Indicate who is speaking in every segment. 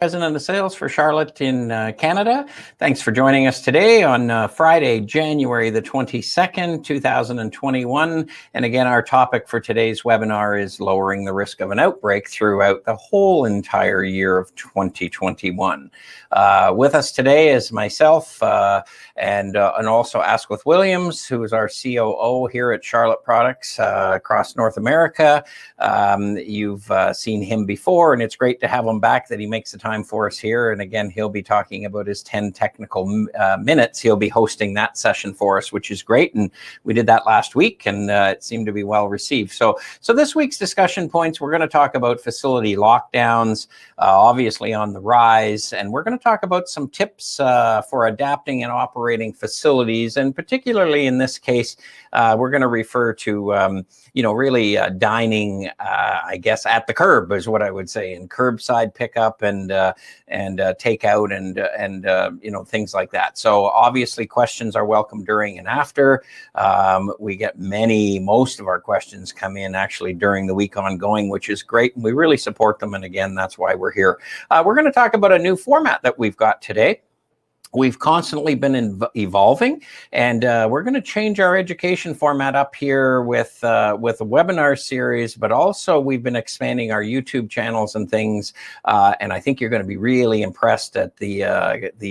Speaker 1: President of Sales for Charlotte in Canada. Thanks for joining us today on Friday, January the 22nd, 2021. And again, our topic for today's webinar is lowering the risk of an outbreak throughout the whole entire year of 2021. With us today is myself and also Asquith Williams, who is our COO here at Charlotte Products across North America. You've seen him before, and it's great to have him back, that he makes the time for us here. And again, he'll be talking about his 10 technical minutes. He'll be hosting that session for us, which is great. And we did that last week, and it seemed to be well received. So this week's discussion points, we're going to talk about facility lockdowns, obviously on the rise. And we're going to talk about some tips for adapting and operating facilities. And particularly in this case, we're going to refer to, really dining, I guess, at the curb is what I would say, and curbside pickup and takeout and things like that. So obviously questions are welcome during and after. We get most of our questions come in actually during the week ongoing, which is great. And we really support them. And again, that's why we're here. We're going to talk about a new format that we've got today. We've constantly been evolving, and we're going to change our education format up here with a webinar series, but also we've been expanding our YouTube channels and things, and I think you're going to be really impressed at the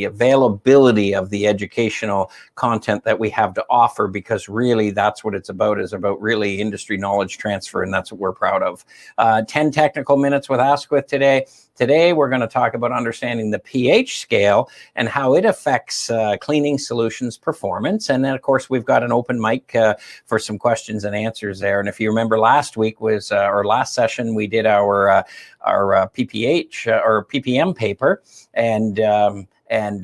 Speaker 1: availability of the educational content that we have to offer, because really that's what it's about, is about really industry knowledge transfer, and that's what we're proud of. 10 technical minutes with Asquith today. Today, we're going to talk about understanding the pH scale and how it affects cleaning solutions performance. And then, of course, we've got an open mic for some questions and answers there. And if you remember, last week was our last session, we did our PPH or PPM paper, and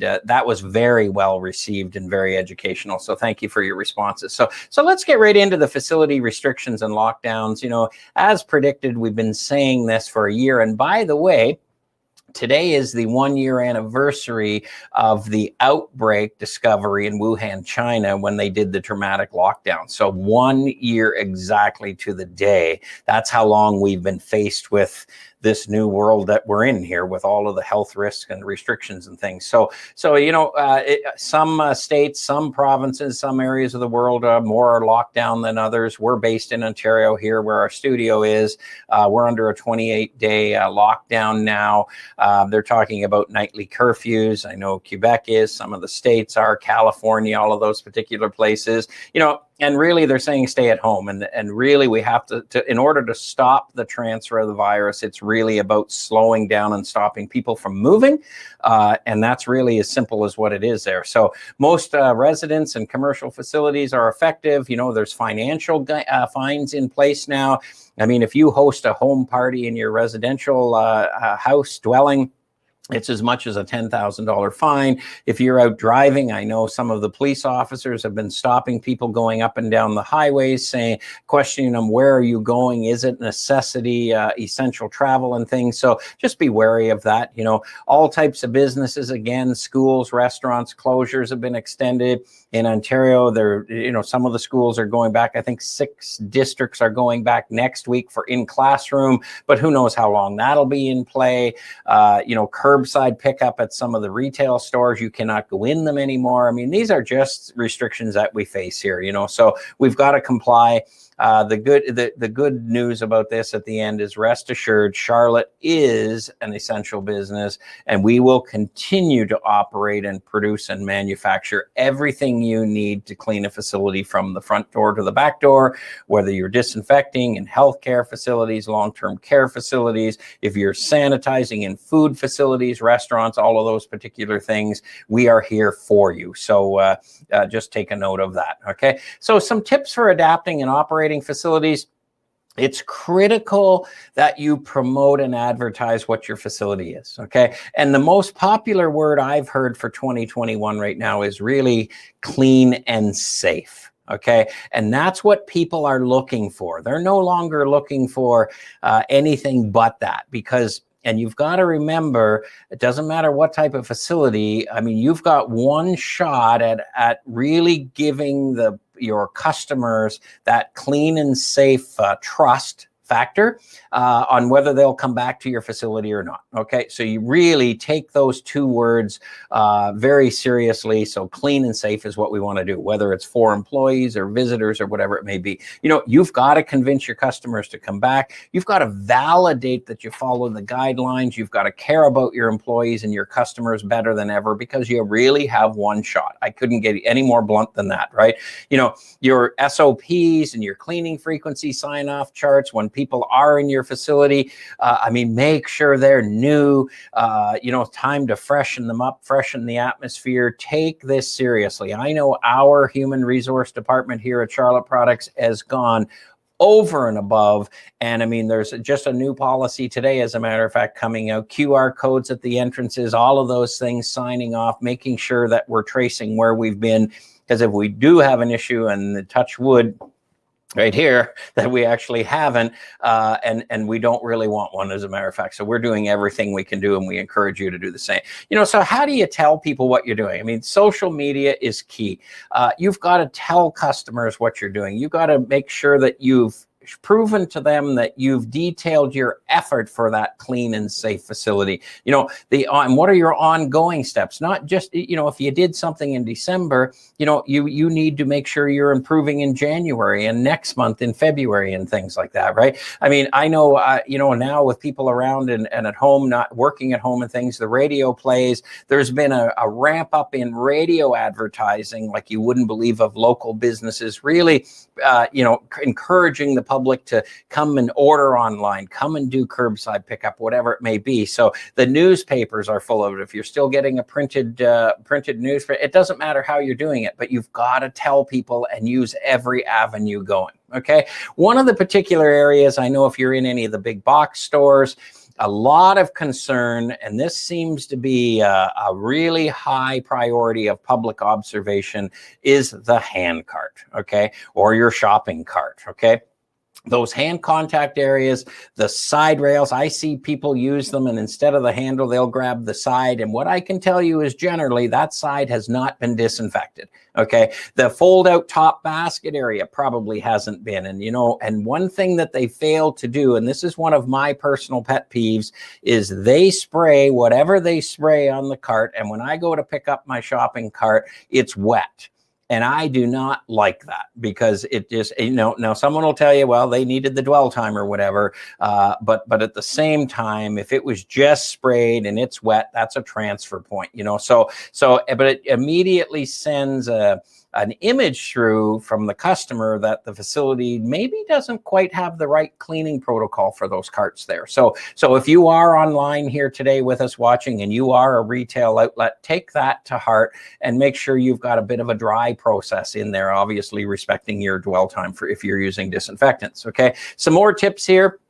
Speaker 1: that was very well received and very educational. So thank you for your responses. So let's get right into the facility restrictions and lockdowns. As predicted, we've been saying this for a year. And by the way, today is the 1-year anniversary of the outbreak discovery in Wuhan, China, when they did the dramatic lockdown. So 1 year exactly to the day. That's how long we've been faced with this new world that we're in here, with all of the health risks and restrictions and things. So some states, some provinces, some areas of the world more are locked down than others. We're based in Ontario here, where our studio is. We're under a 28-day lockdown now. They're talking about nightly curfews. I know Quebec is, some of the states are, California, all of those particular places, and really they're saying stay at home. And really we have to, in order to stop the transfer of the virus, it's really about slowing down and stopping people from moving. And that's really as simple as what it is there. So most residents and commercial facilities are effective. There's financial fines in place now. I mean, if you host a home party in your residential house dwelling, it's as much as a $10,000 fine. If you're out driving, I know some of the police officers have been stopping people going up and down the highways, questioning them, where are you going? Is it necessity, essential travel and things? So just be wary of that. All types of businesses, again, schools, restaurants, closures have been extended. In Ontario, some of the schools are going back. I think 6 districts are going back next week for in-classroom, but who knows how long that'll be in play. Curbside pickup at some of the retail stores, you cannot go in them anymore. I mean, these are just restrictions that we face here, so we've got to comply. The good news about this at the end is, rest assured, Charlotte is an essential business, and we will continue to operate and produce and manufacture everything you need to clean a facility from the front door to the back door, whether you're disinfecting in healthcare facilities, long-term care facilities, if you're sanitizing in food facilities, restaurants, all of those particular things, we are here for you. So just take a note of that, okay? So some tips for adapting and operating facilities. It's critical that you promote and advertise what your facility is, okay? And the most popular word I've heard for 2021 right now is really clean and safe. Okay, and that's what people are looking for. They're no longer looking for anything but that, because And you've got to remember, it doesn't matter what type of facility. I mean, you've got one shot at really giving your customers that clean and safe trust factor on whether they'll come back to your facility or not. Okay, so you really take those two words very seriously. So clean and safe is what we want to do, whether it's for employees or visitors or whatever it may be. You know, you've got to convince your customers to come back. You've got to validate that you follow the guidelines. You've got to care about your employees and your customers better than ever, because you really have one shot. I couldn't get any more blunt than that, right? You know, your SOPs and your cleaning frequency sign-off charts when people are in your facility, I mean, make sure they're new, you know, time to freshen them up, freshen the atmosphere. Take this seriously. I know our human resource department here at Charlotte Products has gone over and above. And I mean, there's just a new policy today, as a matter of fact, coming out, QR codes at the entrances, all of those things, signing off, making sure that we're tracing where we've been. Because if we do have an issue, and the touch wood right here, that we actually haven't, and we don't really want one, as a matter of fact. So we're doing everything we can do, and we encourage you to do the same. You know, so how do you tell people what you're doing? I mean, social media is key. You've got to tell customers what you're doing. You've got to make sure that you've proven to them that you've detailed your effort for that clean and safe facility. You know, and what are your ongoing steps? Not just, you know, if you did something in December, you know, you need to make sure you're improving in January and next month in February and things like that, right? I mean, I know, you know, now with people around and at home, not working at home and things, the radio plays. There's been a ramp up in radio advertising like you wouldn't believe, of local businesses really, you know, encouraging the public to come and order online, come and do curbside pickup, whatever it may be. So the newspapers are full of it. If you're still getting a printed news, it doesn't matter how you're doing it, but you've got to tell people and use every avenue going. Okay. One of the particular areas, I know if you're in any of the big box stores, a lot of concern, and this seems to be a really high priority of public observation, is the hand cart, okay, or your shopping cart, okay? Those hand contact areas, the side rails, I see people use them, and instead of the handle, they'll grab the side. And what I can tell you is generally that side has not been disinfected. Okay. The fold out top basket area probably hasn't been. And, you know, and one thing that they fail to do, and this is one of my personal pet peeves, is they spray whatever they spray on the cart. And when I go to pick up my shopping cart, it's wet. And I do not like that, because it just, you know, now someone will tell you, well, they needed the dwell time or whatever. But at the same time, if it was just sprayed and it's wet, that's a transfer point, you know. But it immediately sends an image through from the customer that the facility maybe doesn't quite have the right cleaning protocol for those carts there. So if you are online here today with us watching, and you are a retail outlet, take that to heart and make sure you've got a bit of a dry process in there, obviously respecting your dwell time for if you're using disinfectants. Okay, some more tips here.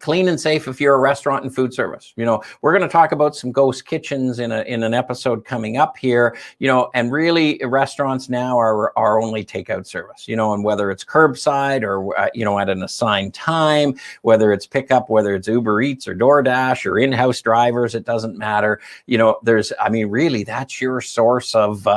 Speaker 1: Clean and safe if you're a restaurant and food service. You know, we're going to talk about some ghost kitchens in an episode coming up here, you know, and really restaurants now are only takeout service, you know, and whether it's curbside or, you know, at an assigned time, whether it's pickup, whether it's Uber Eats or DoorDash or in-house drivers, it doesn't matter. You know, I mean, really, that's your source of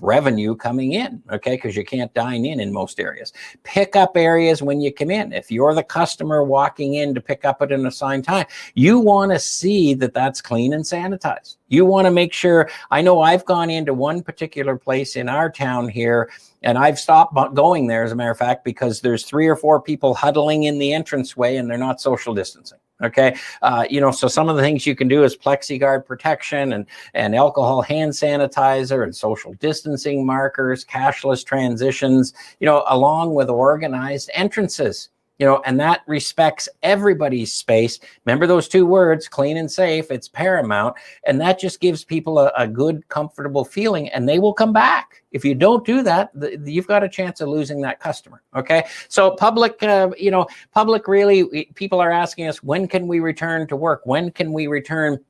Speaker 1: revenue coming in, okay, because you can't dine in most areas. Pick up areas when you come in. If you're the customer walking in to pick up at an assigned time, you want to see that that's clean and sanitized. You want to make sure. I know I've gone into one particular place in our town here, and I've stopped going there, as a matter of fact, because there's 3 or 4 people huddling in the entranceway and they're not social distancing. Okay. You know, so some of the things you can do is plexiguard protection and alcohol hand sanitizer and social distancing markers, cashless transitions, you know, along with organized entrances. You know, and that respects everybody's space. Remember those 2 words, clean and safe, it's paramount. And that just gives people a good, comfortable feeling, and they will come back. If you don't do that, you've got a chance of losing that customer. Okay. So public, you know, public really, people are asking us, when can we return to work? When can we return?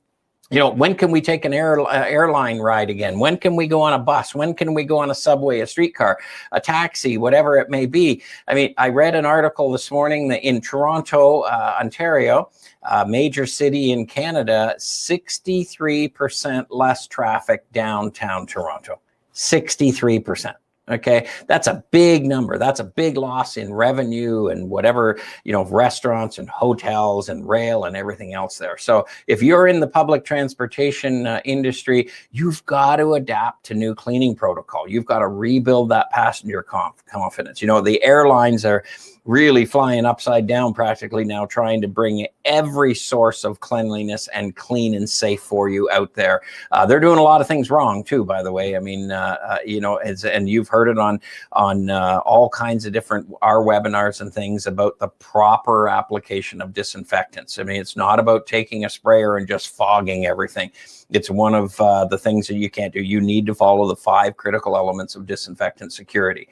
Speaker 1: You know, when can we take an airline ride again? When can we go on a bus? When can we go on a subway, a streetcar, a taxi, whatever it may be? I mean, I read an article this morning that in Toronto, Ontario, a major city in Canada, 63% less traffic downtown Toronto. 63%. Okay, that's a big number. That's a big loss in revenue and whatever, restaurants and hotels and rail and everything else there. So if you're in the public transportation industry, you've got to adapt to new cleaning protocol. You've got to rebuild that passenger confidence. The airlines are really flying upside down practically now, trying to bring every source of cleanliness and clean and safe for you out there. They're doing a lot of things wrong too, by the way. I mean, and you've heard it on all kinds of different our webinars and things about the proper application of disinfectants. I mean, it's not about taking a sprayer and just fogging everything. It's one of the things that you can't do. You need to follow the 5 critical elements of disinfectant security.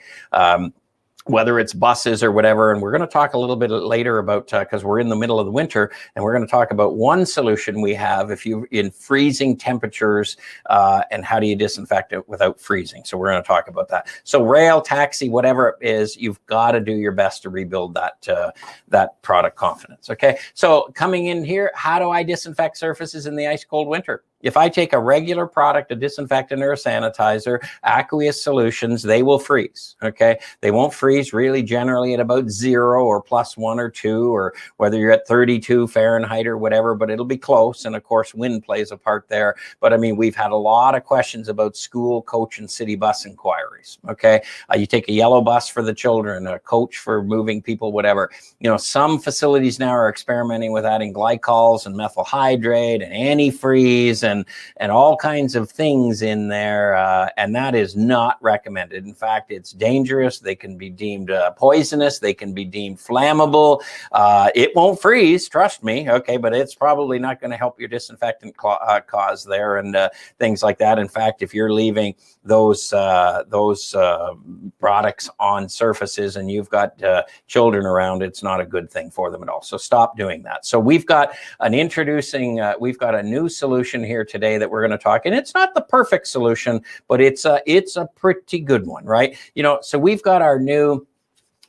Speaker 1: Whether it's buses or whatever. And we're going to talk a little bit later about, because we're in the middle of the winter, and we're going to talk about one solution we have if you're in freezing temperatures, and how do you disinfect it without freezing. So we're going to talk about that. So rail, taxi, whatever it is, you've got to do your best to rebuild that product confidence. Okay. So coming in here, how do I disinfect surfaces in the ice cold winter? If I take a regular product, a disinfectant or a sanitizer, aqueous solutions, they will freeze, okay? They won't freeze really generally at about 0 or +1 or 2, or whether you're at 32 Fahrenheit or whatever, but it'll be close. And of course, wind plays a part there. But I mean, we've had a lot of questions about school, coach, and city bus inquiries, okay? You take a yellow bus for the children, a coach for moving people, whatever. Some facilities now are experimenting with adding glycols and methyl hydrate and antifreeze and all kinds of things in there, and that is not recommended. In fact, it's dangerous. They can be deemed poisonous. They can be deemed flammable. It won't freeze, trust me, okay, but it's probably not going to help your disinfectant cause there and things like that. In fact, if you're leaving those products on surfaces and you've got children around, it's not a good thing for them at all. So stop doing that. So we've got a new solution here today that we're going to talk, and it's not the perfect solution, but it's a pretty good one, right? So we've got our new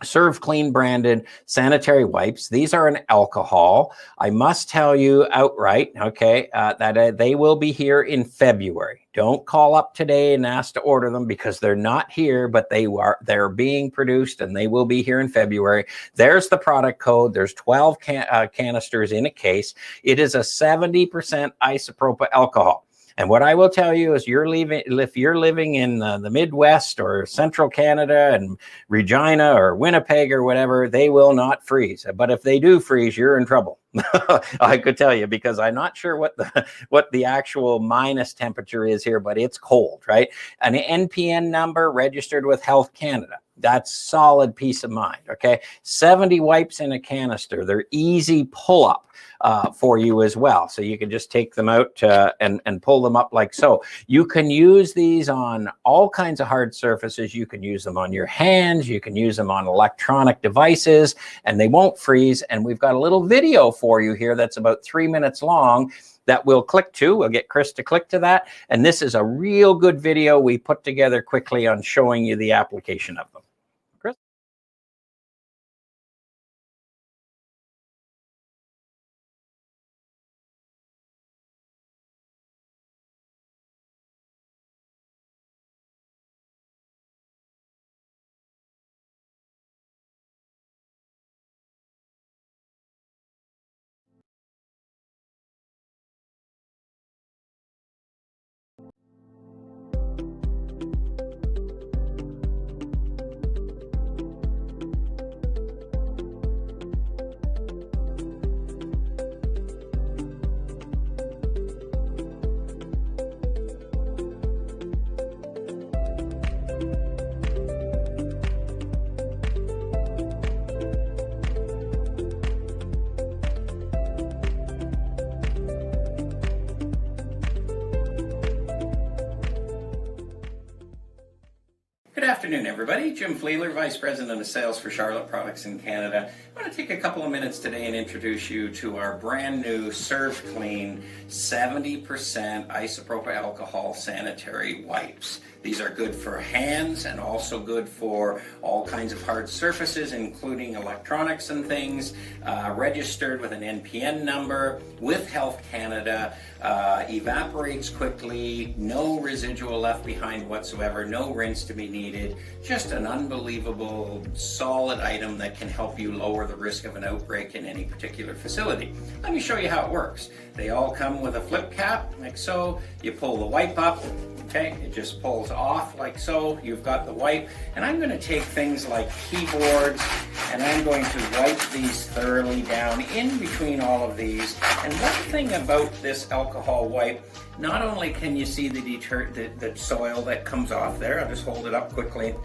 Speaker 1: Serve Clean branded sanitary wipes. These are an alcohol. I must tell you outright, okay, that they will be here in February. Don't call up today and ask to order them because they're not here, but they're being produced and they will be here in February. There's the product code. There's 12 canisters in a case. It is a 70% isopropyl alcohol. And what I will tell you is if you're living in the Midwest or Central Canada and Regina or Winnipeg or whatever, they will not freeze. But if they do freeze, you're in trouble. I could tell you, because I'm not sure what the actual minus temperature is here, but it's cold, right? An NPN number registered with Health Canada. That's solid peace of mind, okay? 70 wipes in a canister. They're easy pull-up for you as well. So you can just take them out and pull them up like so. You can use these on all kinds of hard surfaces. You can use them on your hands. You can use them on electronic devices, and they won't freeze. And we've got a little video for you here that's about 3 minutes long that we'll click to. We'll get Chris to click to that. And this is a real good video we put together quickly on showing you the application of them. Chris? Good afternoon, everybody. Jim Fleeler, Vice President of Sales for Charlotte Products in Canada. I want to take a couple of minutes today and introduce you to our brand new Serve Clean 70% isopropyl alcohol sanitary wipes. These are good for hands and also good for all kinds of hard surfaces, including electronics and things, registered with an NPN number, with Health Canada, evaporates quickly, no residual left behind whatsoever, no rinse to be needed, just an unbelievable solid item that can help you lower the risk of an outbreak in any particular facility. Let me show you how it works. They all come with a flip cap, like so. You pull the wipe up, okay, it just pulls off like so. You've got the wipe, and I'm going to take things like keyboards, and I'm going to wipe these thoroughly down in between all of these. And one thing about this alcohol wipe, not only can you see the soil that comes off there, I'll just hold it up quickly,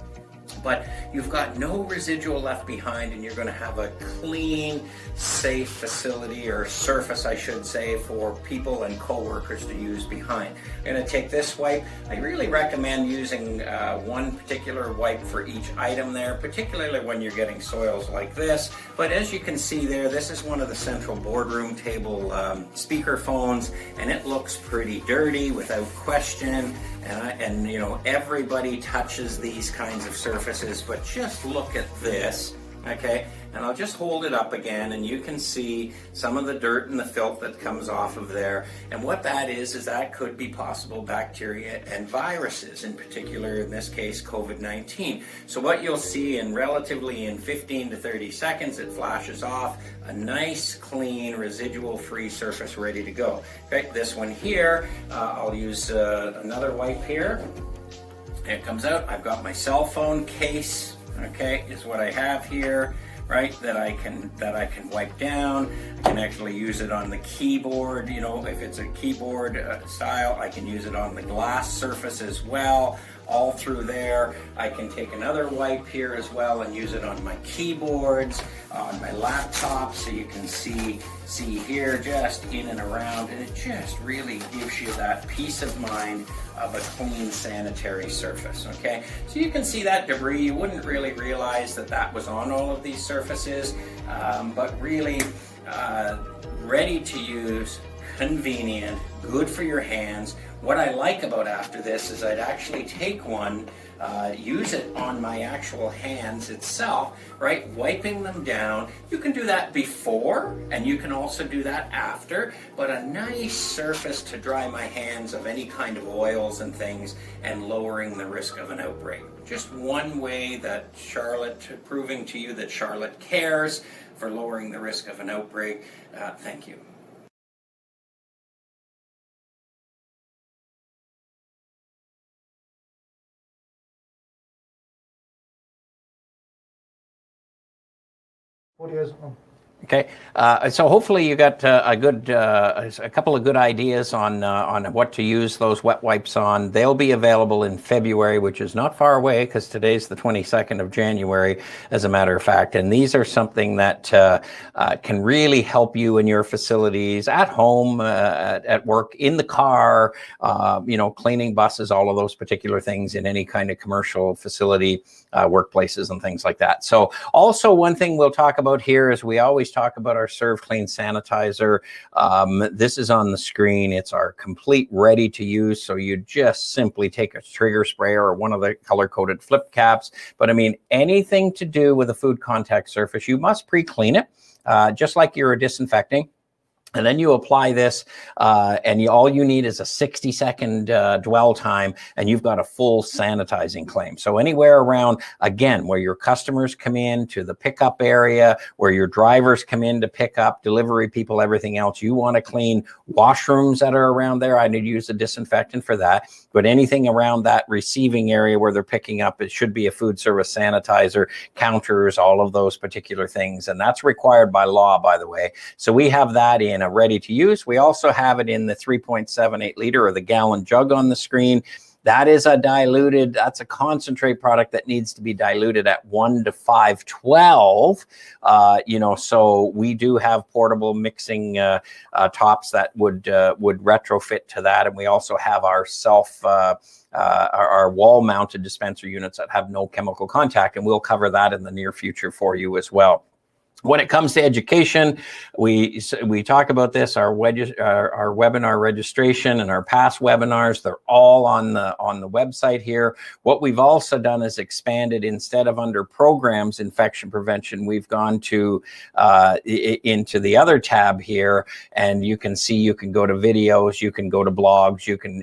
Speaker 1: but you've got no residual left behind, and you're going to have a clean, safe facility, or surface I should say, for people and co-workers to use behind. I'm going to take this wipe. I really recommend using one particular wipe for each item there, particularly when you're getting soils like this. But as you can see there, this is one of the central boardroom table speaker phones, and it looks pretty dirty without question. And you know, everybody touches these kinds of surfaces, but just look at this, okay? And I'll just hold it up again, and you can see some of the dirt and the filth that comes off of there. And what that is that could be possible bacteria and viruses, in particular, in this case, COVID-19. So what you'll see in 15 to 30 seconds, it flashes off, a nice, clean, residual-free surface ready to go. Okay, this one here, I'll use another wipe here. It comes out. I've got my cell phone case, okay, is what I have here, right, that I can wipe down. I can actually use it on the keyboard, you know, if it's a keyboard style. I can use it on the glass surface as well, all through there. I can take another wipe here as well and use it on my keyboards, on my laptop, so you can see here, just in and around, and it just really gives you that peace of mind of a clean sanitary surface, okay? So you can see that debris. You wouldn't really realize that was on all of these surfaces, but really ready to use, convenient, good for your hands. What I like about after this is I'd actually take one, use it on my actual hands itself, right? Wiping them down. You can do that before, and you can also do that after, but a nice surface to dry my hands of any kind of oils and things, and lowering the risk of an outbreak. Just one way that proving to you that Charlotte cares for lowering the risk of an outbreak. Thank you. Okay, so hopefully you got a couple of good ideas on what to use those wet wipes on. They'll be available in February, which is not far away, because today's the 22nd of January, as a matter of fact. And these are something that can really help you in your facilities, at home, at work, in the car, you know, cleaning buses, all of those particular things in any kind of commercial facility, workplaces and things like that. So also one thing we'll talk about here is we always talk about our Serve Clean Sanitizer. This is on the screen. It's our complete ready to use. So you just simply take a trigger sprayer or one of the color-coded flip caps. But I mean, anything to do with a food contact surface, you must pre-clean it, just like you're disinfecting. And then you apply this, and all you need is a 60-second dwell time, and you've got a full sanitizing claim. So anywhere around, again, where your customers come in to the pickup area, where your drivers come in to pick up, delivery people, everything else, you want to clean washrooms that are around there. I need to use a disinfectant for that. But anything around that receiving area where they're picking up, it should be a food service sanitizer, counters, all of those particular things. And that's required by law, by the way. So we have that in a ready to use. We also have it in the 3.78 liter or the gallon jug on the screen. That is that's a concentrate product that needs to be diluted at 1 to 512. You know, so we do have portable mixing tops that would retrofit to that, and we also have our our wall-mounted dispenser units that have no chemical contact, and we'll cover that in the near future for you as well. When it comes to education, we talk about this. Our webinar registration and our past webinars, they're all on the website here. What we've also done is expanded, instead of under programs infection prevention, we've gone to into the other tab here, and you can see, you can go to videos, you can go to blogs, you can,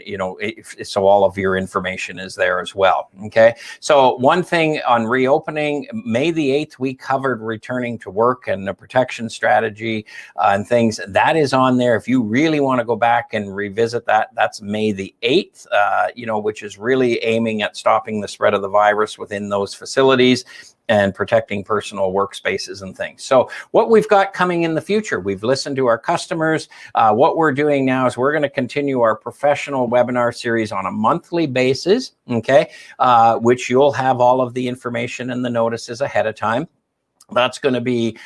Speaker 1: so all of your information is there as well. Okay, so one thing on reopening, May the 8th, we covered returning to work and the protection strategy and things that is on there. If you really want to go back and revisit that, that's May the 8th, which is really aiming at stopping the spread of the virus within those facilities and protecting personal workspaces and things. So what we've got coming in the future, we've listened to our customers. What we're doing now is we're going to continue our professional webinar series on a monthly basis, okay, which you'll have all of the information and the notices ahead of time. That's going to be,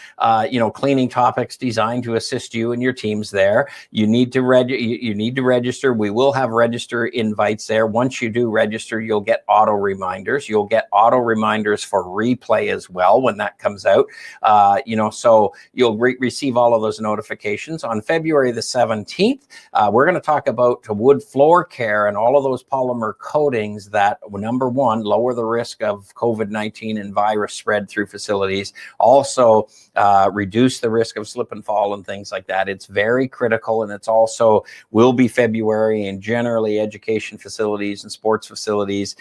Speaker 1: cleaning topics designed to assist you and your teams there. You need to register. We will have register invites there. Once you do register, you'll get auto reminders. You'll get auto reminders for replay as well when that comes out. So you'll receive all of those notifications. On February the 17th, we're going to talk about wood floor care and all of those polymer coatings that, number one, lower the risk of COVID-19 and virus spread through facilities. Also reduce the risk of slip and fall and things like that. It's very critical, and it's also will be February, and generally education facilities and sports facilities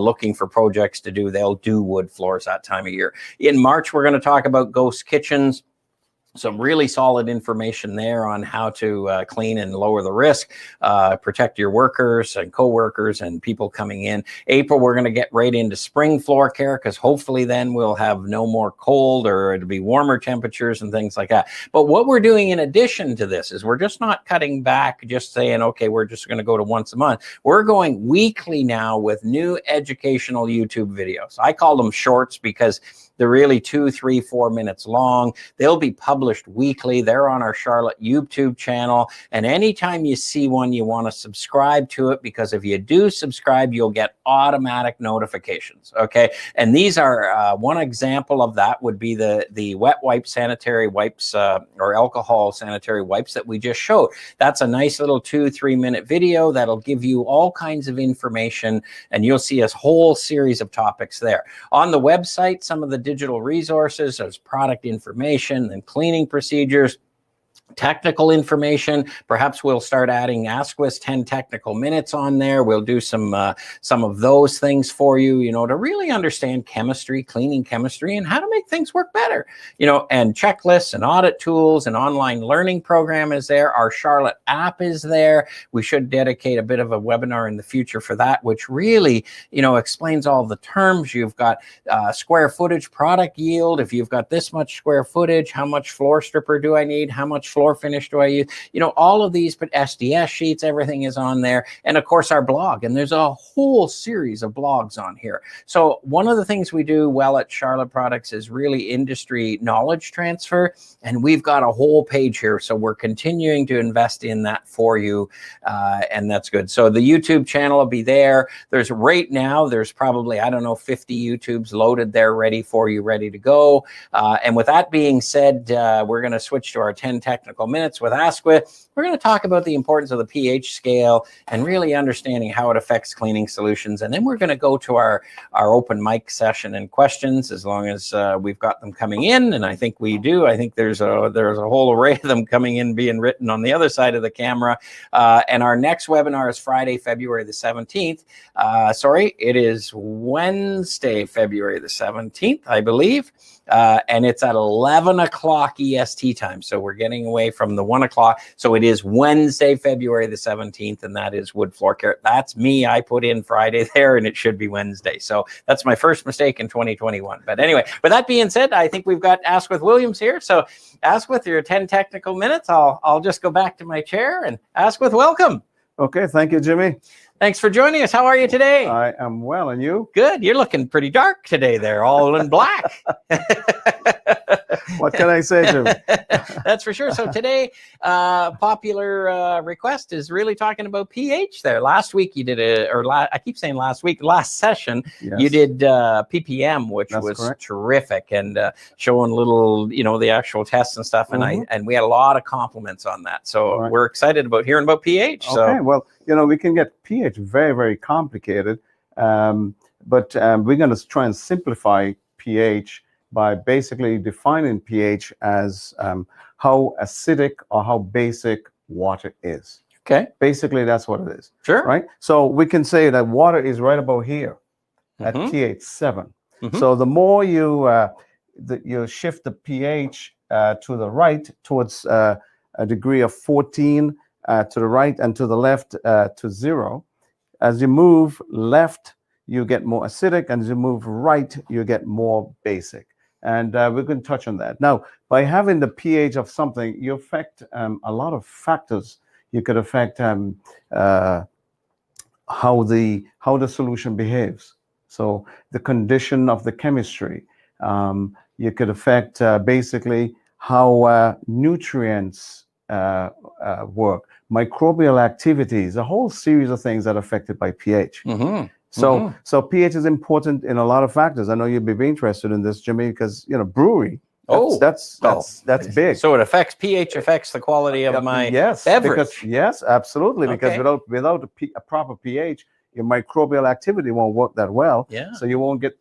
Speaker 1: looking for projects to do, they'll do wood floors that time of year. In March, we're going to talk about ghost kitchens. Some really solid information there on how to clean and lower the risk, protect your workers and co-workers and people coming in. April, we're going to get right into spring floor care, because hopefully then we'll have no more cold, or it'll be warmer temperatures and things like that. But what we're doing in addition to this is we're just not cutting back, just saying, okay, we're just going to go to once a month. We're going weekly now with new educational YouTube videos. I call them shorts because they're really 2, 3, 4 minutes long. They'll be published weekly. They're on our Charlotte YouTube channel. And anytime you see one, you want to subscribe to it, because if you do subscribe, you'll get automatic notifications. Okay. And these are one example of that would be the wet wipe sanitary wipes or alcohol sanitary wipes that we just showed. That's a nice little 2, 3 minute video that'll give you all kinds of information, and you'll see a whole series of topics there. On the website, some of the digital resources, there's product information and cleaning procedures, technical information. Perhaps we'll start adding Asquith's 10 technical minutes on there. We'll do some of those things for you, to really understand chemistry, cleaning chemistry, and how to make things work better, and checklists and audit tools and online learning program is there. Our Charlotte app is there. We should dedicate a bit of a webinar in the future for that, which really, explains all the terms. You've got square footage, product yield. If you've got this much square footage, how much floor stripper do I need? How much floor finish do I use? All of these, but SDS sheets, everything is on there. And of course, our blog. And there's a whole series of blogs on here. So one of the things we do well at Charlotte Products is really industry knowledge transfer. And we've got a whole page here. So we're continuing to invest in that for you. And that's good. So the YouTube channel will be there. There's right now, there's probably, 50 YouTubes loaded there ready for you, ready to go. And with that being said, we're going to switch to our 10 technical minutes with Asquith. We're going to talk about the importance of the pH scale and really understanding how it affects cleaning solutions. And then we're going to go to our open mic session and questions, as long as we've got them coming in. And I think we do. I think there's a whole array of them coming in, being written on the other side of the camera. And our next webinar is Friday, February the 17th. It is Wednesday, February the 17th, I believe. And it's at 11 o'clock EST time. So we're getting away from the 1 o'clock. So it is Wednesday, February the 17th, and that is wood floor care. That's me. I put in Friday there, and it should be Wednesday. So that's my first mistake in 2021. But anyway, with that being said, I think we've got Asquith Williams here. So Asquith, your 10 technical minutes. I'll just go back to my chair, and Asquith, welcome.
Speaker 2: Okay, thank you, Jimmy.
Speaker 1: Thanks for joining us. How are you today?
Speaker 2: I am well, and you?
Speaker 1: Good. You're looking pretty dark today there, all in black.
Speaker 2: What can I say, Jim?
Speaker 1: That's for sure. So today, popular request is really talking about pH there. Last week you did I keep saying last week, last session, you did ppm, which was correct. Terrific, and showing little, the actual tests and stuff. And and we had a lot of compliments on that. So we're excited about hearing about pH.
Speaker 2: Okay, well, we can get pH very, very complicated, but we're going to try and simplify pH by basically defining pH as how acidic or how basic water is.
Speaker 1: Okay.
Speaker 2: Basically, that's what it is.
Speaker 1: Sure.
Speaker 2: Right? So we can say that water is right about here at pH 7. So the more you shift the pH to the right towards a degree of 14 to the right and to the left to 0, as you move left, you get more acidic, and as you move right, you get more basic. And we're going to touch on that. Now, by having the pH of something, you affect a lot of factors. You could affect how the solution behaves. So the condition of the chemistry. You could affect basically how nutrients work, microbial activities, a whole series of things that are affected by pH. So pH is important in a lot of factors. I know you'd be interested in this, Jimmy, because brewery. That's big.
Speaker 1: So it affects pH, affects the quality of my beverage.
Speaker 2: Yes, absolutely. Because without a proper pH, your microbial activity won't work that well.
Speaker 1: Yeah.
Speaker 2: So you won't get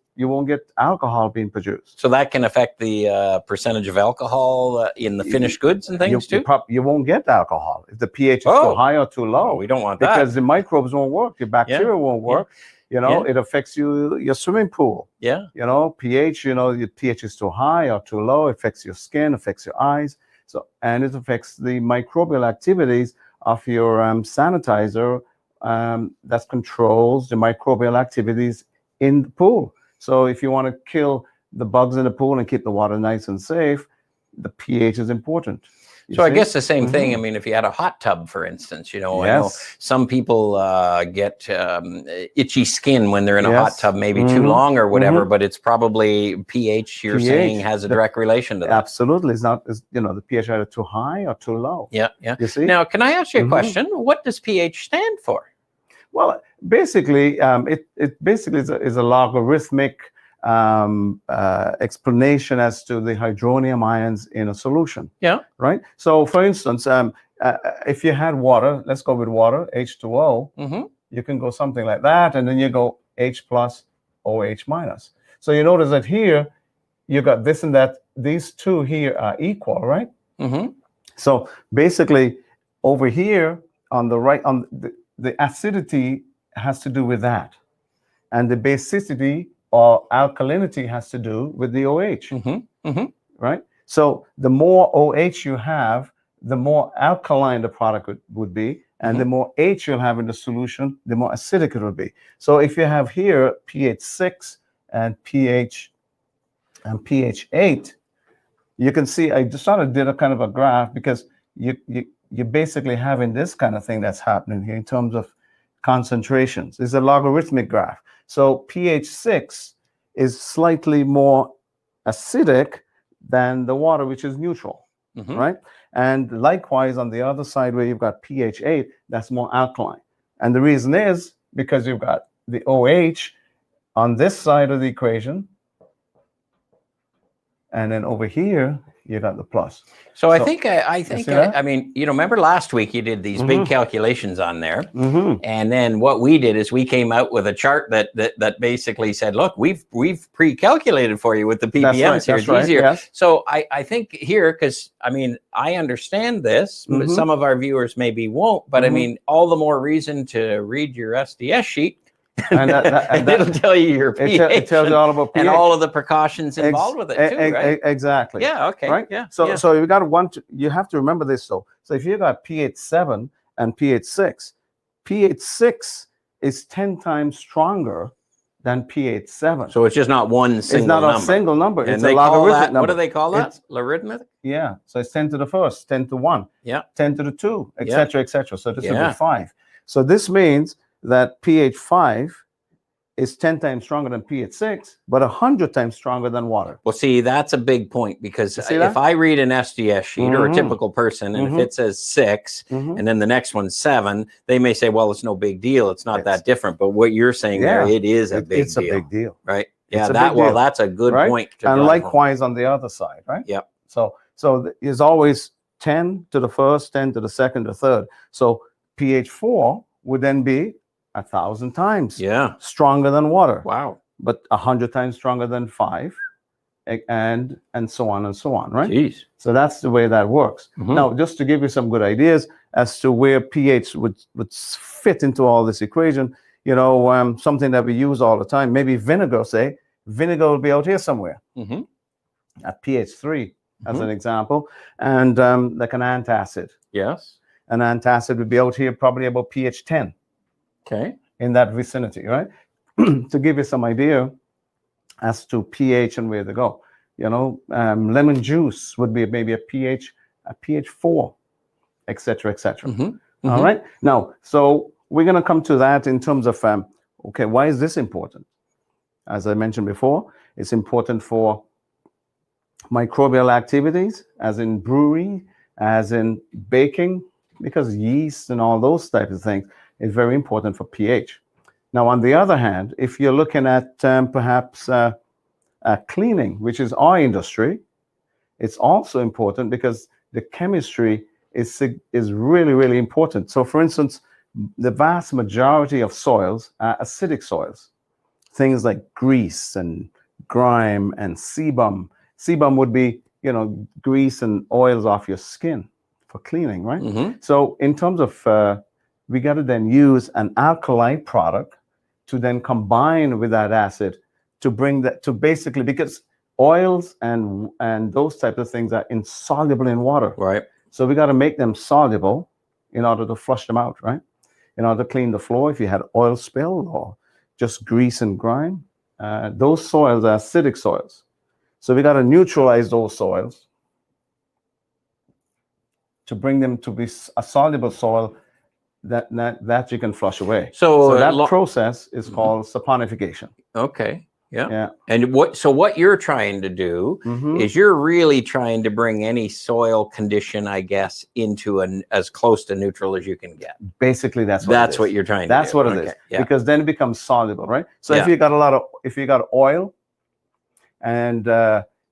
Speaker 2: alcohol being produced.
Speaker 1: So that can affect the percentage of alcohol in the finished goods and things too?
Speaker 2: You won't get alcohol if the pH is too high or too low.
Speaker 1: We don't want that.
Speaker 2: Because the microbes won't work, your bacteria won't work. It affects your swimming pool.
Speaker 1: Yeah.
Speaker 2: pH, your pH is too high or too low, affects your skin, affects your eyes. And it affects the microbial activities of your sanitizer that controls the microbial activities in the pool. So if you want to kill the bugs in the pool and keep the water nice and safe, the pH is important.
Speaker 1: I guess the same thing. I mean, if you had a hot tub, for instance, I know some people get itchy skin when they're in a hot tub, maybe too long or whatever, but it's probably pH you're saying has a direct relation to that.
Speaker 2: Absolutely. It's not, the pH either too high or too low.
Speaker 1: Yeah.
Speaker 2: You see?
Speaker 1: Now, can I ask you a question? What does pH stand for?
Speaker 2: Well, basically, it basically is a logarithmic explanation as to the hydronium ions in a solution. Yeah. Right. So, for instance, if you had water, let's go with water, H2O, you can go something like that, and then you go H plus, OH minus. So you notice that here, you got this and that. These two here are equal, right? So basically, over here on the right, the acidity has to do with that, and the basicity or alkalinity has to do with the OH, right? So the more OH you have, the more alkaline the product would be, and the more H you'll have in the solution, the more acidic it will be. So if you have here pH 6 and pH 8, you can see I just sort of did a kind of a graph because you're basically having this kind of thing that's happening here in terms of concentrations. It's a logarithmic graph. So pH 6 is slightly more acidic than the water, which is neutral, right? And likewise, on the other side where you've got pH 8, that's more alkaline. And the reason is because you've got the OH on this side of the equation, and then over here, you got the plus.
Speaker 1: So I think, I mean, remember last week you did these big calculations on there. And then what we did is we came out with a chart that basically said, look, we've pre-calculated for you with the ppms here. It's easier. Yes. So I think here, because I mean, I understand this, but some of our viewers maybe won't, but I mean, all the more reason to read your SDS sheet. And it'll tell you your pH.
Speaker 2: It tells you all about pH.
Speaker 1: And all of the precautions involved with it too, right?
Speaker 2: Exactly.
Speaker 1: Yeah, okay.
Speaker 2: Right?
Speaker 1: Yeah.
Speaker 2: So you got you have to remember this though. So if you got pH 7 and pH 6, pH 6 is 10 times stronger than pH 7.
Speaker 1: So it's just not one single number.
Speaker 2: It's not a single number.
Speaker 1: And
Speaker 2: it's a logarithmic number.
Speaker 1: What do they call that? Logarithmic?
Speaker 2: Yeah. So it's 10 to the first, 10 to 1, 10 to the 2, etc., etc. So this will be 5. So this means that pH 5 is 10 times stronger than pH 6, but 100 times stronger than water.
Speaker 1: Well, see, that's a big point, because if I read an SDS sheet or a typical person, and if it says 6 and then the next one's 7, they may say, well, it's no big deal. It's not that different. But what you're saying there, it is a big deal.
Speaker 2: It's a big deal.
Speaker 1: Right. Yeah. That's a good point.
Speaker 2: And likewise on the other side, right?
Speaker 1: Yep.
Speaker 2: So there's always 10 to the first, 10 to the second, the third. So pH 4 would then be 1,000 times stronger than water.
Speaker 1: Wow.
Speaker 2: But 100 times stronger than 5, and so on and so on, right?
Speaker 1: Jeez.
Speaker 2: So that's the way that works. Now, just to give you some good ideas as to where pH would fit into all this equation, you know, something that we use all the time, maybe vinegar, say, vinegar will be out here somewhere at pH 3, as an example, and like an antacid.
Speaker 1: Yes.
Speaker 2: An antacid would be out here probably about pH 10.
Speaker 1: Okay.
Speaker 2: In that vicinity, right? To give you some idea as to pH and where to go. You know, lemon juice would be maybe a pH 4, etc., etc. All right. Now, so we're going to come to that in terms of, okay, why is this important? As I mentioned before, it's important for microbial activities, as in brewing, as in baking, because yeast and all those types of things is very important for pH. Now, on the other hand, if you're looking at perhaps cleaning, which is our industry, it's also important because the chemistry is really, really important. So, for instance, the vast majority of soils are acidic soils. Things like grease and grime and sebum. Sebum would be, you know, grease and oils off your skin for cleaning, right? So, in terms of we got to then use an alkali product to then combine with that acid to bring that to basically, because oils and those types of things are insoluble in water.
Speaker 1: Right.
Speaker 2: So we got to make them soluble in order to flush them out, right? In order to clean the floor, if you had oil spill or just grease and grime, those soils are acidic soils. So we got to neutralize those soils to bring them to be a soluble soil that you can flush away. So that process is called saponification.
Speaker 1: Okay. Yeah. And what you're trying to do is you're really trying to bring any soil condition, I guess, into as close to neutral as you can get.
Speaker 2: Basically, that's
Speaker 1: what you're trying to do.
Speaker 2: That's what it is. Yeah. Because then it becomes soluble, right? So if you got oil and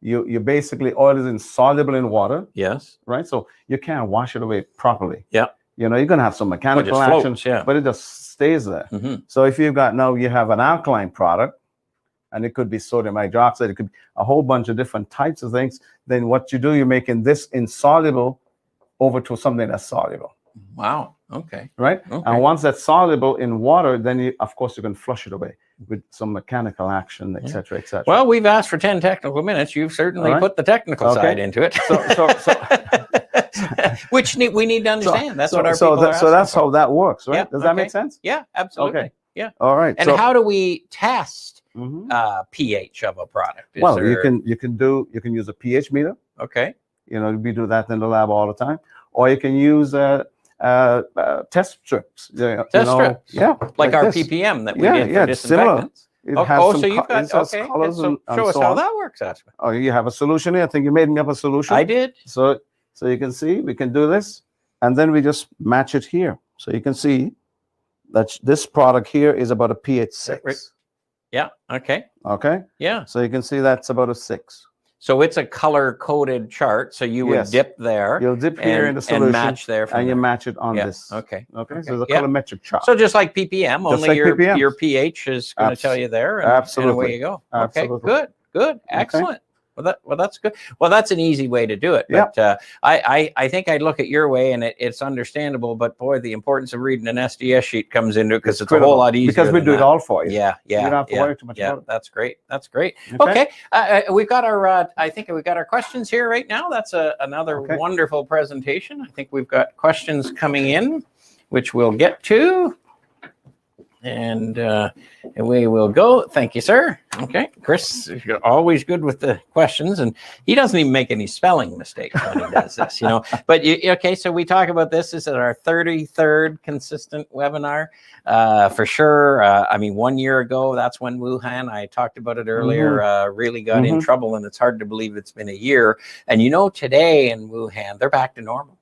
Speaker 2: you basically, oil is insoluble in water.
Speaker 1: Yes.
Speaker 2: Right. So you can't wash it away properly.
Speaker 1: Yeah.
Speaker 2: You know, you're going to have some mechanical action, but it just stays there. So if you have an alkaline product, and it could be sodium hydroxide, it could be a whole bunch of different types of things, then what you do, you're making this insoluble over to something that's soluble.
Speaker 1: Wow. Okay.
Speaker 2: Right? Okay. And once that's soluble in water, then of course you can flush it away with some mechanical action, et cetera, et cetera.
Speaker 1: Well, we've asked for 10 technical minutes. You've certainly put the technical side into it. Which we need to understand. That's what our people are asking
Speaker 2: So that's how that works, right?
Speaker 1: Yeah,
Speaker 2: Does that make sense?
Speaker 1: Yeah, absolutely.
Speaker 2: Okay.
Speaker 1: Yeah.
Speaker 2: All right.
Speaker 1: And how do we test pH of a product?
Speaker 2: You can use a pH meter.
Speaker 1: Okay.
Speaker 2: You know, we do that in the lab all the time. Or you can use test strips.
Speaker 1: Test strips.
Speaker 2: Yeah.
Speaker 1: Like our PPM that we get for disinfectants.
Speaker 2: It has
Speaker 1: so you've got
Speaker 2: colors
Speaker 1: so show us how that works, Asquith.
Speaker 2: Oh, you have a solution here. I think you made me up a solution.
Speaker 1: I did.
Speaker 2: So you can see we can do this, and then we just match it here. So you can see that this product here is about a pH 6.
Speaker 1: Yeah. Okay.
Speaker 2: Okay.
Speaker 1: Yeah.
Speaker 2: So you can see that's about a 6.
Speaker 1: So it's a color-coded chart. So you would dip there.
Speaker 2: You'll dip here in the solution
Speaker 1: and match there,
Speaker 2: and you match it on this.
Speaker 1: Okay.
Speaker 2: Okay. So it's a colorimetric chart.
Speaker 1: So just like PPM, only your pH is going to tell you there, and
Speaker 2: absolutely.
Speaker 1: And away you go.
Speaker 2: Absolutely.
Speaker 1: Okay. Good. Excellent.
Speaker 2: Okay.
Speaker 1: Well, that's good. Well, that's an easy way to do it. But I think I'd look at your way, and it's understandable. But boy, the importance of reading an SDS sheet comes into it because it's a whole lot easier.
Speaker 2: Because we do it all for you.
Speaker 1: Yeah.
Speaker 2: You don't have to worry too much about it.
Speaker 1: That's great. Okay. We've got our. I think we've got our questions here right now. That's another wonderful presentation. I think we've got questions coming in, which we'll get to. And away we'll go. Thank you, sir. Okay, Chris, you're always good with the questions, and he doesn't even make any spelling mistakes when he does this, you know. But okay, so we talk about this. This is our 33rd consistent webinar, for sure. I mean, 1 year ago, that's when Wuhan, I talked about it earlier, really got in trouble, and it's hard to believe it's been a year. And you know, today in Wuhan, they're back to normal.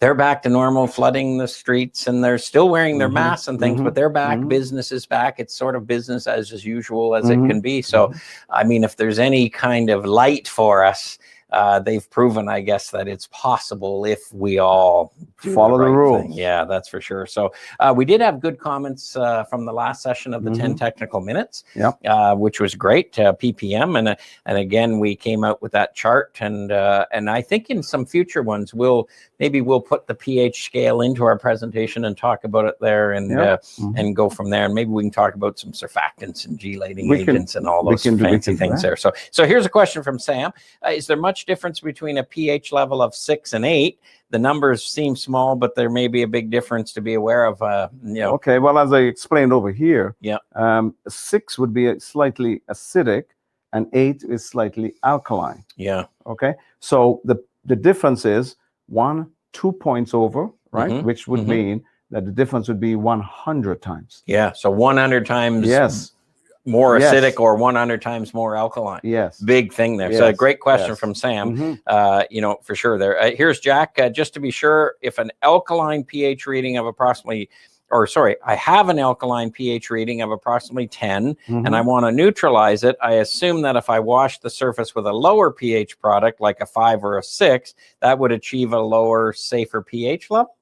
Speaker 1: They're back to normal, flooding the streets, and they're still wearing their masks and things, but they're back. Business is back. It's sort of business as usual as it can be. So, I mean, if there's any kind of light for us, they've proven, I guess, that it's possible if we all
Speaker 2: follow the rules.
Speaker 1: Thing. Yeah, that's for sure. So we did have good comments from the last session of the 10 technical minutes, which was great, ppm. And again, we came out with that chart. And I think in some future ones, maybe we'll put the pH scale into our presentation and talk about it there and go from there. And maybe we can talk about some surfactants and chelating agents and all those fancy things there. So here's a question from Sam. Is there much difference between a pH level of 6 and 8? The numbers seem small, but there may be a big difference to be aware of.
Speaker 2: Okay, well, as I explained over here, 6 would be slightly acidic, and 8 is slightly alkaline. Yeah. Okay, so the difference is 2 points over, right? Which would mean that the difference would be 100 times.
Speaker 1: Yeah, so 100 times. More acidic or 100 times more alkaline. Yes. Big thing there. So a great question from Sam. You know, for sure there. Here's Jack. Just to be sure, if an alkaline pH reading of approximately, I have an alkaline pH reading of approximately 10 and I want to neutralize it, I assume that if I wash the surface with a lower pH product, like a 5 or a 6, that would achieve a lower, safer pH level?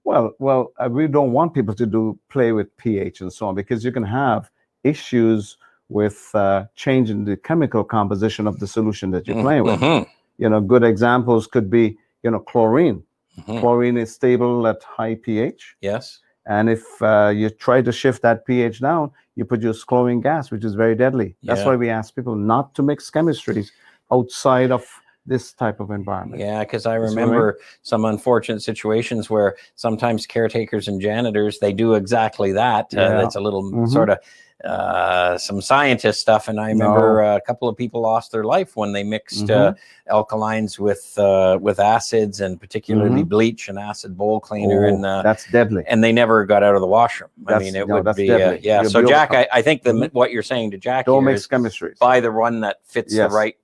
Speaker 2: Well, we don't want people to play with pH and so on, because you can have issues with changing the chemical composition of the solution that you're playing with. You know, good examples could be, you know, chlorine. Chlorine is stable at high pH. Yes. And if you try to shift that pH down, you produce chlorine gas, which is very deadly. That's why we ask people not to mix chemistries outside of this type of environment. Yeah, because I remember some unfortunate situations where sometimes caretakers and janitors, they do exactly that. That's a little sort of some scientist stuff, and I remember a couple of people lost their life when they mixed alkalines with acids, and particularly bleach and acid bowl cleaner, and that's deadly.
Speaker 1: And they never got out of the washroom. I mean, it would be So Jack, I think what you're saying to Jack,
Speaker 2: don't mix chemistries.
Speaker 1: Buy the one that fits the right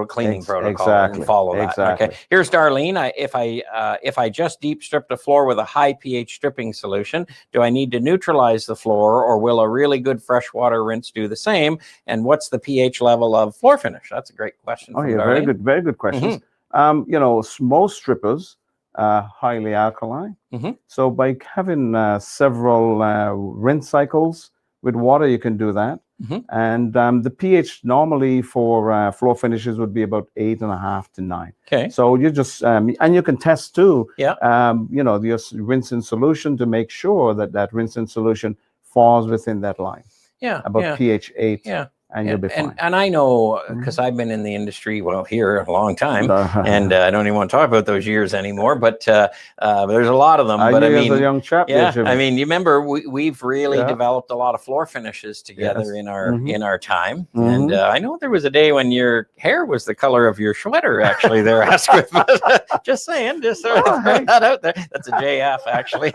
Speaker 1: cleaning protocol and follow that. Okay. Here's Darlene. If I just deep strip the floor with a high pH stripping solution, do I need to neutralize the floor, or will a really good freshwater rinse do the same? And what's the pH level of floor finish? That's a great question.
Speaker 2: Oh, yeah, Darlene. Very good questions. You know, most strippers are highly alkaline. So by having several rinse cycles with water, you can do that. And the pH normally for floor finishes would be about 8.5 to 9. Okay. So you just and you can test too. You know, your rinse in solution to make sure that rinse in solution falls within that line. About pH 8. And you'll be fine.
Speaker 1: And I know, because I've been in the industry, here a long time, and I don't even want to talk about those years anymore, but there's a lot of them. But I mean,
Speaker 2: as a young chap,
Speaker 1: I mean, you remember we've really developed a lot of floor finishes together in our time. And I know there was a day when your hair was the color of your sweater, actually, there, Asquith. Just saying, just sort of throw that out there. That's a JF, actually.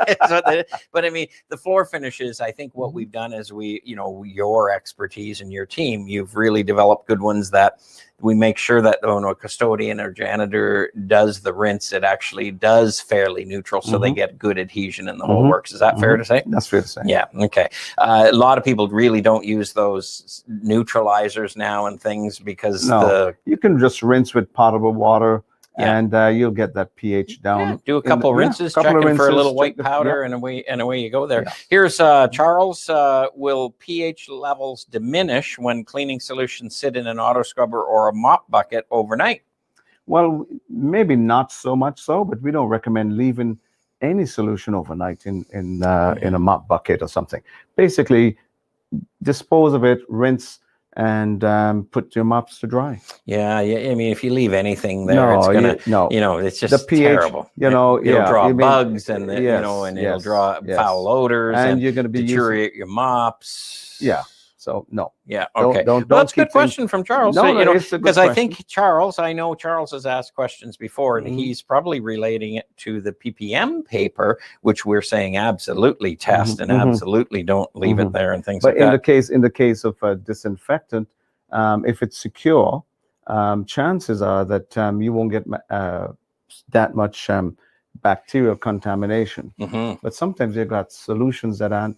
Speaker 1: But I mean, the floor finishes, I think what we've done is your expertise and your team, you've really developed good ones that we make sure that when a custodian or janitor does the rinse, it actually does fairly neutral, so they get good adhesion and the whole works. Is that fair to say?
Speaker 2: That's fair to say.
Speaker 1: Yeah. Okay. A lot of people really don't use those neutralizers now and things because
Speaker 2: you can just rinse with potable water. And you'll get that pH down.
Speaker 1: Do a couple rinses, checking for a little white powder, and away you go there. Here's Charles. Will pH levels diminish when cleaning solutions sit in an auto scrubber or a mop bucket overnight?
Speaker 2: Well, maybe not so much so, but we don't recommend leaving any solution overnight in a mop bucket or something. Basically, dispose of it, rinse and put your mops to dry.
Speaker 1: Yeah, yeah. I mean, if you leave anything there, it's gonna, it's just
Speaker 2: the pH,
Speaker 1: terrible. It'll draw bugs, and and it'll draw foul odors,
Speaker 2: and you're going to be
Speaker 1: deteriorate your mops.
Speaker 2: Yeah. So no.
Speaker 1: Yeah. Okay.
Speaker 2: Don't
Speaker 1: that's a good question from Charles.
Speaker 2: No, it's a good
Speaker 1: because
Speaker 2: question.
Speaker 1: I think Charles, I know Charles has asked questions before, and he's probably relating it to the PPM paper, which we're saying absolutely test and absolutely don't leave it there and things like that.
Speaker 2: But in the case of a disinfectant, if it's secure, chances are that you won't get that much bacterial contamination. But sometimes you've got solutions that aren't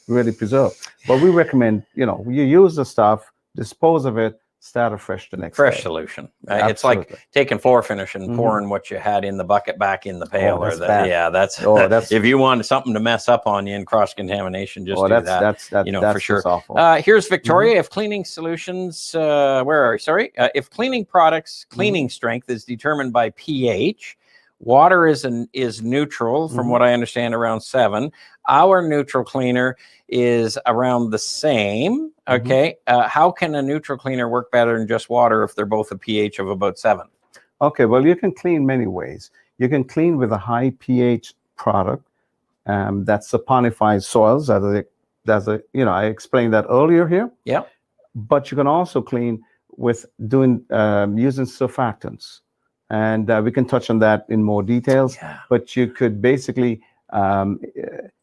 Speaker 2: really preserved. But we recommend, you use the stuff, dispose of it, start afresh the next day.
Speaker 1: Solution. It's like taking floor finish and pouring what you had in the bucket back in the pail. That's if you want something to mess up on you in cross contamination, just do that. That's for sure.
Speaker 2: Awful.
Speaker 1: Here's Victoria. If cleaning solutions, if cleaning products cleaning strength is determined by pH. Water is neutral, from what I understand, around 7. Our neutral cleaner is around the same. Okay. How can a neutral cleaner work better than just water if they're both a pH of about 7?
Speaker 2: Okay. Well, you can clean many ways. You can clean with a high pH product that saponifies soils. I explained that earlier here.
Speaker 1: Yeah.
Speaker 2: But you can also clean with using surfactants. And we can touch on that in more details.
Speaker 1: Yeah.
Speaker 2: But you could basically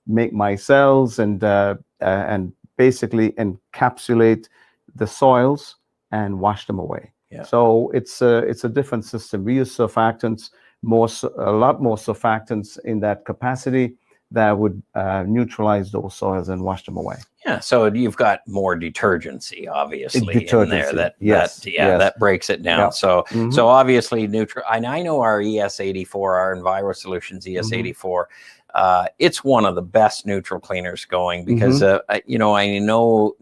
Speaker 2: make micelles and basically encapsulate the soils and wash them away.
Speaker 1: Yeah.
Speaker 2: So it's a different system. We use surfactants, a lot more surfactants in that capacity that would neutralize those soils and wash them away.
Speaker 1: Yeah, so you've got more detergency, obviously, in there that breaks it down.
Speaker 2: Yeah.
Speaker 1: So obviously neutral. And I know our ES84, our Enviro Solutions ES84. It's one of the best neutral cleaners going because I know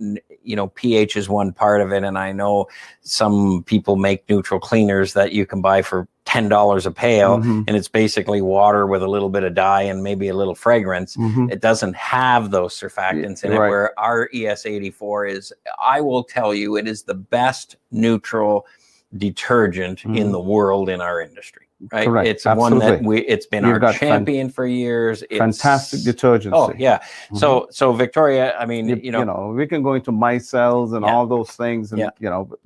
Speaker 1: pH is one part of it, and I know some people make neutral cleaners that you can buy for $10 a pail, and it's basically water with a little bit of dye and maybe a little fragrance. It doesn't have those surfactants in it, where our ES84 is. I will tell you, it is the best neutral detergent in the world in our industry. Right.
Speaker 2: Correct.
Speaker 1: It's
Speaker 2: Absolutely.
Speaker 1: one that it's been our champion for years.
Speaker 2: Fantastic detergency.
Speaker 1: Oh yeah. So Victoria, I mean,
Speaker 2: we can go into micelles and all those things, and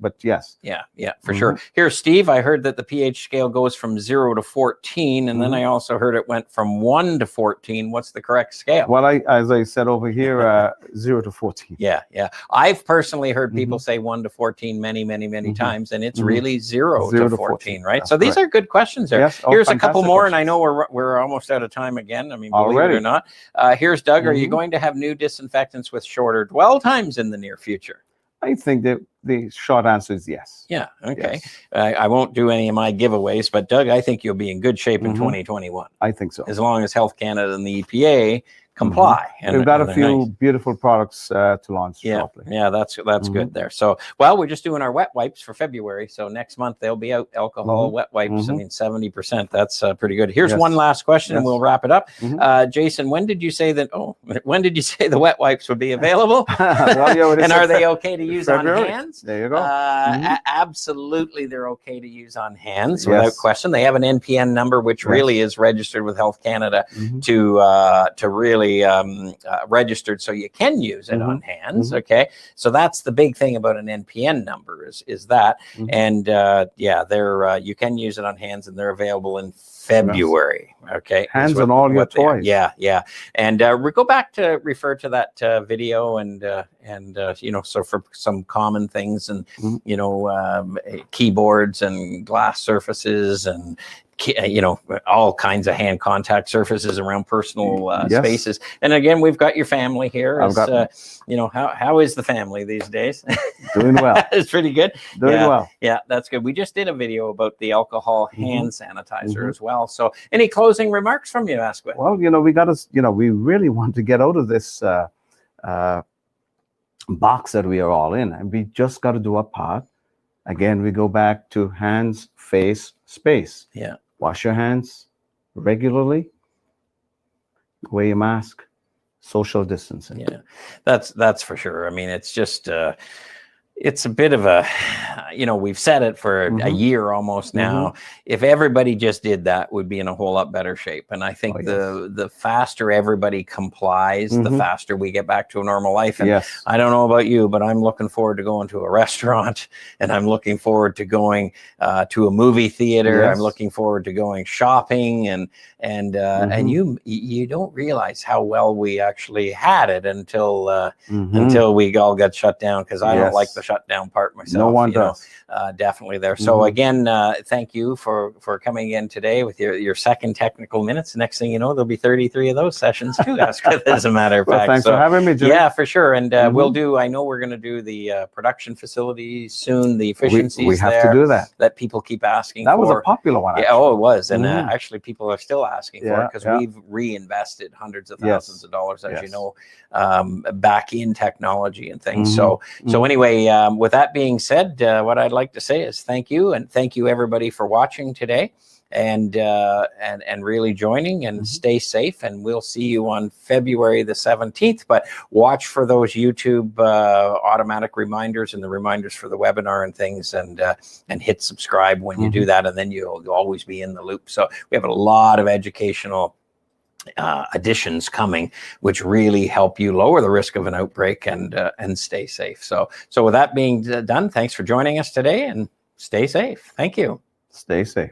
Speaker 2: but yes.
Speaker 1: Yeah, for sure. Here, Steve, I heard that the pH scale goes from 0 to 14, and then I also heard it went from 1 to 14. What's the correct scale?
Speaker 2: Well, as I said over here, 0 to 14.
Speaker 1: Yeah. I've personally heard people say 1 to 14 many times, and it's really 0 to 14, right?
Speaker 2: That's
Speaker 1: so these are good questions there.
Speaker 2: Yes.
Speaker 1: Here's a couple more, and I know we're almost out of time again. I mean, believe it or not. Here's Doug. Are you going to have new disinfectants with shorter dwell times in the near future?
Speaker 2: I think that the short answer is yes.
Speaker 1: Yeah. Okay.
Speaker 2: Yes.
Speaker 1: I won't do any of my giveaways, but Doug, I think you'll be in good shape in 2021.
Speaker 2: I think so.
Speaker 1: As long as Health Canada and the EPA comply.
Speaker 2: And we've got a few beautiful products to launch shortly.
Speaker 1: Yeah, that's good there. So, well, we're just doing our wet wipes for February. So next month they'll be out, alcohol wet wipes. I mean, 70%. That's pretty good. Here's one last question, and we'll wrap it up. Jason, when did you say the wet wipes would be available? And are they okay to use on hands?
Speaker 2: There you go.
Speaker 1: Absolutely, they're okay to use on hands without question. They have an NPN number, which really is registered with Health Canada to really registered, so you can use it on hands. Okay, so that's the big thing about an NPN number is that, and they're you can use it on hands, and they're available in February. Okay,
Speaker 2: hands on all your toys.
Speaker 1: Yeah, and we go back to refer to that video and so for some common things and keyboards and glass surfaces and all kinds of hand contact surfaces around personal spaces. And again, we've got your family here. How is the family these days?
Speaker 2: Doing well.
Speaker 1: It's pretty good.
Speaker 2: Doing well.
Speaker 1: Yeah, that's good. We just did a video about the alcohol hand sanitizer as well. So any closing remarks from you, Asquith?
Speaker 2: Well, we really want to get out of this box that we are all in, and we just got to do our part. Again, we go back to hands, face, space.
Speaker 1: Yeah.
Speaker 2: Wash your hands regularly. Wear your mask. Social distancing.
Speaker 1: Yeah, that's for sure. I mean, it's just It's a bit of a, we've said it for a year almost now. If everybody just did that, we'd be in a whole lot better shape. And I think the faster everybody complies, the faster we get back to a normal life. And I don't know about you, but I'm looking forward to going to a restaurant, and I'm looking forward to going to a movie theater. I'm looking forward to going shopping, and you don't realize how well we actually had it until we all got shut down, because I don't like the shutdown part myself.
Speaker 2: No one does.
Speaker 1: Definitely there. So again, thank you for coming in today with your second technical minutes. Next thing you know, there'll be 33 of those sessions too, Asquith, as a matter of fact.
Speaker 2: Thanks for having me, Jim.
Speaker 1: Yeah, for sure. And I know we're going to do the production facilities soon, the efficiencies
Speaker 2: we have to do that
Speaker 1: people keep asking
Speaker 2: that
Speaker 1: for.
Speaker 2: was a popular one, actually.
Speaker 1: Yeah, oh, it was. And actually people are still asking for it, because we've reinvested hundreds of thousands of dollars, as you know, back in technology and things. So anyway, with that being said, what I'd like to say is thank you, and thank you everybody for watching today, and really joining, and stay safe, and we'll see you on February the 17th. But watch for those YouTube automatic reminders and the reminders for the webinar and things, and hit subscribe when you do that, and then you'll always be in the loop. So we have a lot of educational additions coming, which really help you lower the risk of an outbreak and stay safe. So with that being done, thanks for joining us today, and stay safe. Thank you.
Speaker 2: Stay safe.